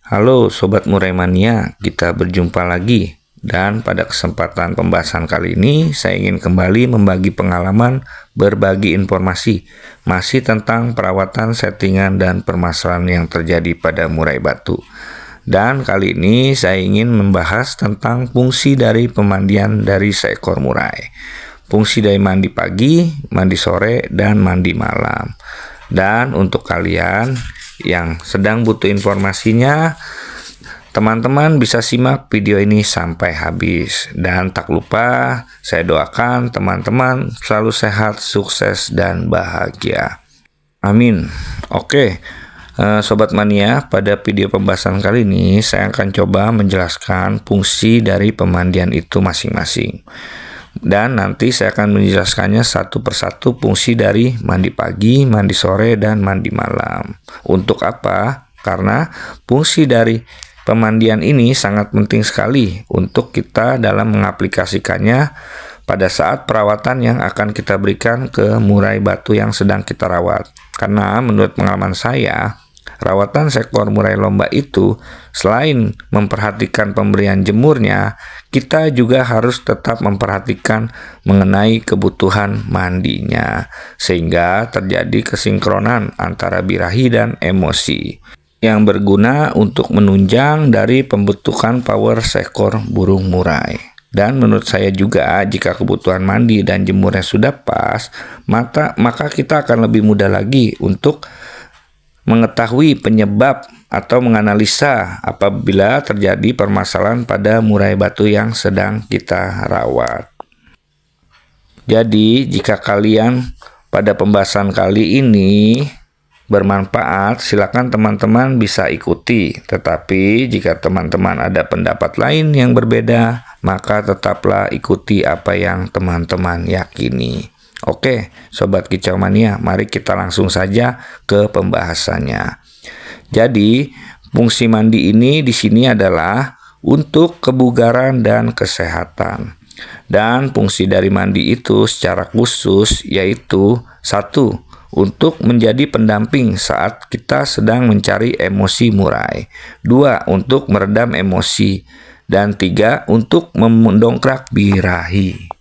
Halo Sobat Murai Mania, kita berjumpa lagi. Dan pada kesempatan pembahasan kali ini, saya ingin kembali membagi pengalaman, berbagi informasi, masih tentang perawatan, settingan, dan permasalahan yang terjadi pada murai batu. Dan kali ini saya ingin membahas tentang fungsi dari pemandian dari seekor murai. Fungsi dari mandi pagi, mandi sore, dan mandi malam. Dan untuk kalian yang sedang butuh informasinya, teman-teman bisa simak video ini sampai habis. Dan tak lupa, saya doakan teman-teman selalu sehat, sukses, dan bahagia. Amin. Oke, Sobat Mania, pada video pembahasan kali ini saya akan coba menjelaskan fungsi dari pemandian itu masing-masing. Dan nanti saya akan menjelaskannya satu persatu fungsi dari mandi pagi, mandi sore, dan mandi malam. Untuk apa? Karena fungsi dari pemandian ini sangat penting sekali untuk kita dalam mengaplikasikannya pada saat perawatan yang akan kita berikan ke murai batu yang sedang kita rawat. Karena menurut pengalaman saya, rawatan seekor murai lomba itu selain memperhatikan pemberian jemurnya, kita juga harus tetap memperhatikan mengenai kebutuhan mandinya, sehingga terjadi kesinkronan antara birahi dan emosi yang berguna untuk menunjang dari pembentukan power seekor burung murai. Dan menurut saya juga, jika kebutuhan mandi dan jemurnya sudah pas, maka kita akan lebih mudah lagi untuk mengetahui penyebab atau menganalisa apabila terjadi permasalahan pada murai batu yang sedang kita rawat. Jadi, jika kalian pada pembahasan kali ini bermanfaat, silakan teman-teman bisa ikuti. Tetapi jika teman-teman ada pendapat lain yang berbeda, maka tetaplah ikuti apa yang teman-teman yakini. Oke, Sobat Kicau Mania, mari kita langsung saja ke pembahasannya. Jadi, fungsi mandi ini di sini adalah untuk kebugaran dan kesehatan. Dan fungsi dari mandi itu secara khusus yaitu 1. Untuk menjadi pendamping saat kita sedang mencari emosi murai. 2. Untuk meredam emosi. Dan 3. Untuk mendongkrak birahi.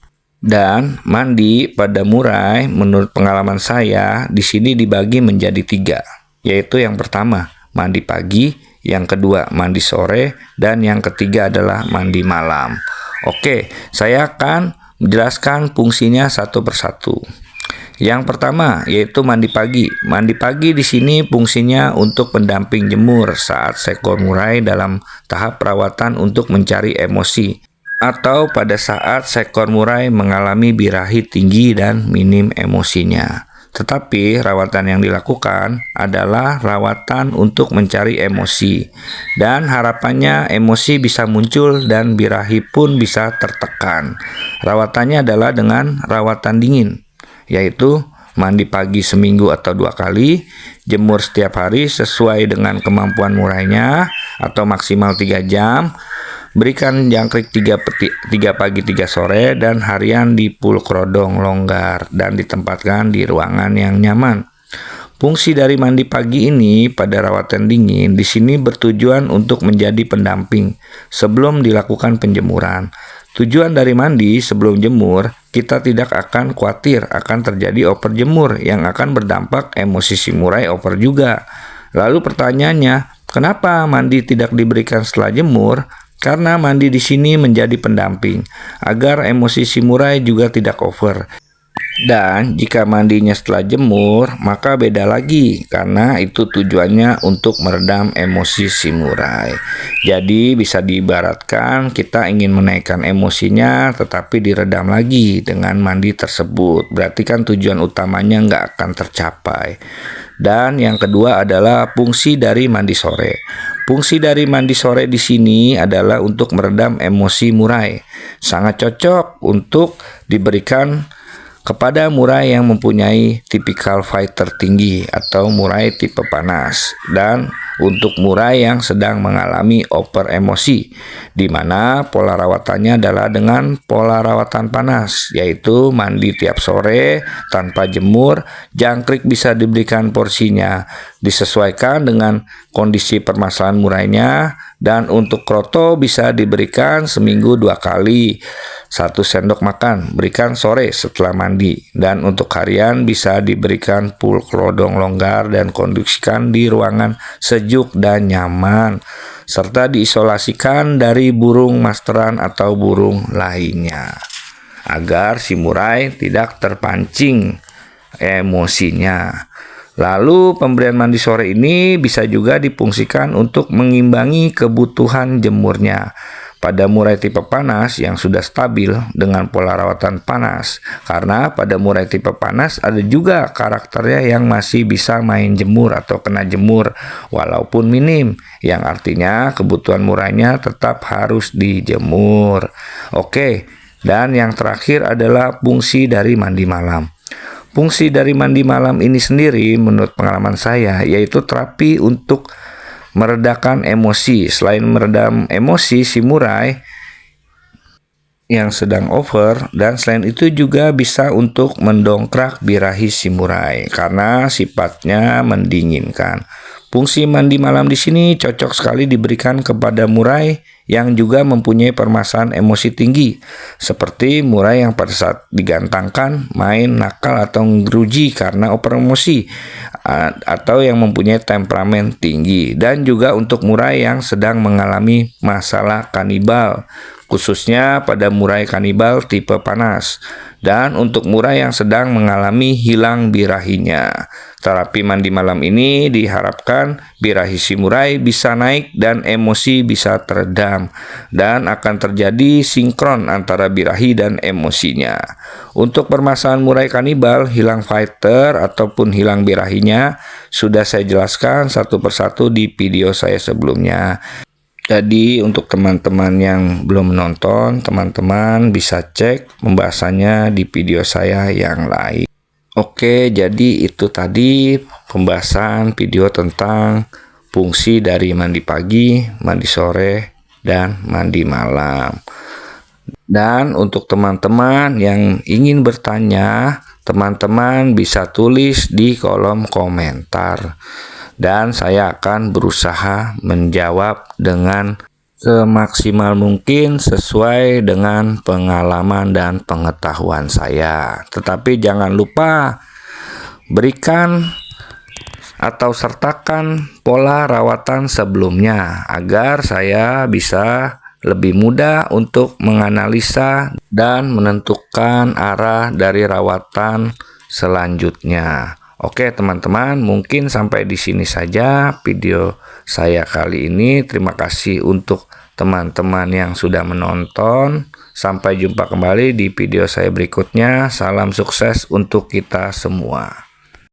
Dan mandi pada murai menurut pengalaman saya di sini dibagi menjadi 3, yaitu yang pertama mandi pagi, yang kedua mandi sore, dan yang ketiga adalah mandi malam. Oke, saya akan menjelaskan fungsinya satu persatu. Yang pertama yaitu mandi pagi. Mandi pagi di sini fungsinya untuk pendamping jemur saat seekor murai dalam tahap perawatan untuk mencari emosi, atau pada saat seekor murai mengalami birahi tinggi dan minim emosinya. Tetapi rawatan yang dilakukan adalah rawatan untuk mencari emosi, dan harapannya emosi bisa muncul dan birahi pun bisa tertekan. Rawatannya adalah dengan rawatan dingin, yaitu mandi pagi seminggu atau 2 kali, jemur setiap hari sesuai dengan kemampuan murainya atau maksimal 3 jam, berikan jangkrik 3 pagi 3 sore, dan harian di pulkrodong longgar dan ditempatkan di ruangan yang nyaman. Fungsi dari mandi pagi ini pada rawatan dingin di sini bertujuan untuk menjadi pendamping sebelum dilakukan penjemuran. Tujuan dari mandi sebelum jemur, kita tidak akan khawatir akan terjadi over jemur yang akan berdampak emosi si murai over juga. Lalu pertanyaannya, kenapa mandi tidak diberikan setelah jemur? Karena mandi di sini menjadi pendamping agar emosi si murai juga tidak over. Dan jika mandinya setelah jemur, maka beda lagi karena itu tujuannya untuk meredam emosi si murai. Jadi bisa diibaratkan kita ingin menaikkan emosinya tetapi diredam lagi dengan mandi tersebut. Berarti kan tujuan utamanya nggak akan tercapai. Dan yang kedua adalah fungsi dari mandi sore. Fungsi dari mandi sore di sini adalah untuk meredam emosi murai. Sangat cocok untuk diberikan kepada murai yang mempunyai tipikal fighter tinggi atau murai tipe panas. Dan untuk murai yang sedang mengalami over emosi, di mana pola rawatannya adalah dengan pola rawatan panas, yaitu mandi tiap sore tanpa jemur. Jangkrik bisa diberikan porsinya disesuaikan dengan kondisi permasalahan murainya, dan untuk kroto bisa diberikan seminggu 2 kali, 1 sendok makan, berikan sore setelah mandi. Dan untuk harian bisa diberikan full kerodong longgar dan kondisikan di ruangan sejuk dan nyaman, serta diisolasikan dari burung masteran atau burung lainnya, agar si murai tidak terpancing emosinya. Lalu pemberian mandi sore ini bisa juga difungsikan untuk mengimbangi kebutuhan jemurnya pada murai tipe panas yang sudah stabil dengan pola rawatan panas. Karena pada murai tipe panas ada juga karakternya yang masih bisa main jemur atau kena jemur walaupun minim, yang artinya kebutuhan murainya tetap harus dijemur. Oke, dan yang terakhir adalah fungsi dari mandi malam. Fungsi dari mandi malam ini sendiri menurut pengalaman saya yaitu terapi untuk meredakan emosi. Selain meredam emosi si murai yang sedang over, dan selain itu juga bisa untuk mendongkrak birahi si murai karena sifatnya mendinginkan. Fungsi mandi malam di sini cocok sekali diberikan kepada murai yang juga mempunyai permasalahan emosi tinggi, seperti murai yang pada saat digantangkan main nakal atau ngeruji karena over emosi, atau yang mempunyai temperamen tinggi, dan juga untuk murai yang sedang mengalami masalah kanibal, khususnya pada murai kanibal tipe panas, dan untuk murai yang sedang mengalami hilang birahinya. Terapi mandi malam ini diharapkan birahi si murai bisa naik dan emosi bisa teredam, dan akan terjadi sinkron antara birahi dan emosinya. Untuk permasalahan murai kanibal, hilang fighter ataupun hilang birahinya sudah saya jelaskan satu persatu di video saya sebelumnya. Jadi untuk teman-teman yang belum menonton, teman-teman bisa cek pembahasannya di video saya yang lain. Oke, jadi itu tadi pembahasan video tentang fungsi dari mandi pagi, mandi sore, dan mandi malam. Dan untuk teman-teman yang ingin bertanya, teman-teman bisa tulis di kolom komentar, dan saya akan berusaha menjawab dengan semaksimal mungkin sesuai dengan pengalaman dan pengetahuan saya. Tetapi jangan lupa berikan atau sertakan pola rawatan sebelumnya agar saya bisa lebih mudah untuk menganalisa dan menentukan arah dari rawatan selanjutnya. Oke teman-teman, mungkin sampai di sini saja video saya kali ini. Terima kasih untuk teman-teman yang sudah menonton. Sampai jumpa kembali di video saya berikutnya. Salam sukses untuk kita semua.